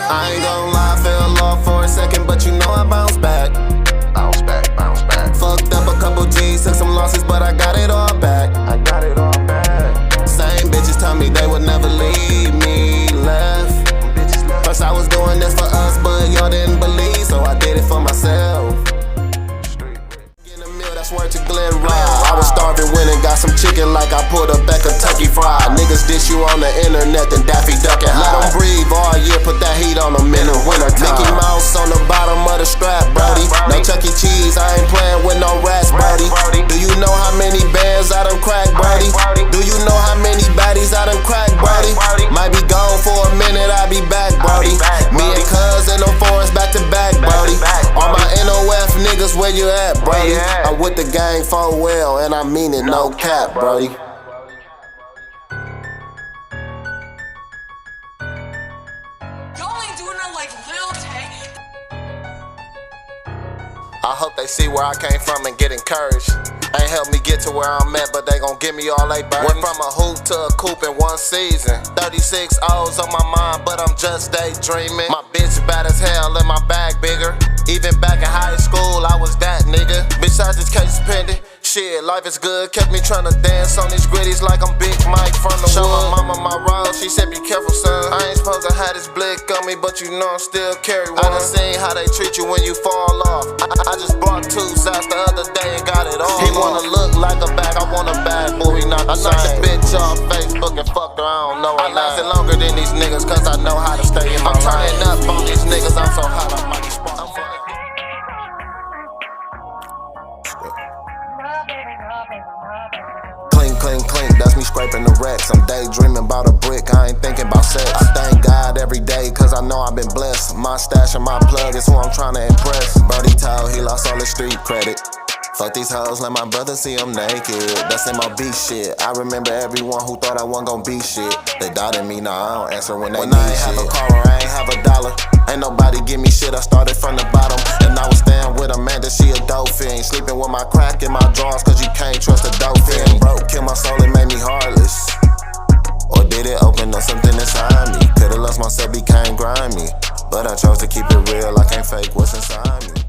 I ain't gon' lie, fell off for a second, but you know I bounce back. Bounce back, bounce back. Fucked up a couple G's, took some losses, but I got it all back. I got it all back. Same bitches tell me they would never leave me left. First I was doing this for us, but y'all didn't believe, so I did it for myself. Getting a meal that's worth to Glen Ride. I was starving, went and got some chicken like I pulled up at Kentucky Fried. Niggas dish you on the internet, then Daffy Duck and hide. Let them breathe all year, put that heat on them in the winter time. Mickey Mouse on the bottom of the strap, Brody. No Chuck E. Cheese, I ain't playing with no rats, Brody. Do you know how many bands I done cracked, Brody? Do you know how many baddies I done cracked, Brody? Might be gone for a minute, I'll be back, Brody. Me and Cuz in them forests back to back, Brody. All my NOF niggas, where you at, Brody? I'm with the gang for well, and I mean it, no cap, Brody. Y'all ain't doing it like Lil Tay. I hope they see where I came from and get encouraged. Ain't helped me get to where I'm at, but they gon' give me all they burdens. Went from a hoop to a coupe in one season. 36 O's on my mind, but I'm just daydreaming. My bitch bad as hell and my bag bigger. Even back in high school, I was that nigga. Besides this case pending, shit, life is good. Kept me tryna dance on these gritties like I'm Big Mike from the Show my mama my road, she said be careful, son. I ain't supposed to have this blick on me, but you know I'm still carry one. I done seen how they treat you when you fall off. I just bought 2 sacks the other day and got it all. He wanna look like a bag, I want a bad boy, we not the same. I knocked the bitch off Facebook and fucked her, I don't know her name. I lasted longer than these niggas cause I know how to stay in my lane. I'm turning up on these niggas, I'm so hot, I might spark. Clink, clink, clink, that's me scraping the wrecks. I'm daydreaming about a brick, I ain't thinking about sex. I thank God every day, cause I know I've been blessed. My stash and my plug is who I'm trying to impress. Brody told he lost all his street credit. Fuck these hoes, let my brother see I'm naked. That's in my beat shit. I remember everyone who thought I wasn't gon' be shit. They doubted me, now I don't answer when they need shit. I ain't have a car or I ain't have a dollar. Ain't nobody give me shit, I started from the bottom. And I was staying with Amanda, she a dope fiend. Sleeping with my crack in my drawers, cause you can't trust a dope fiend. Broke, killed my soul, it made me heartless. Or did it open up something inside me? Could've lost myself, became grimy. But I chose to keep it real, I can't fake what's inside me.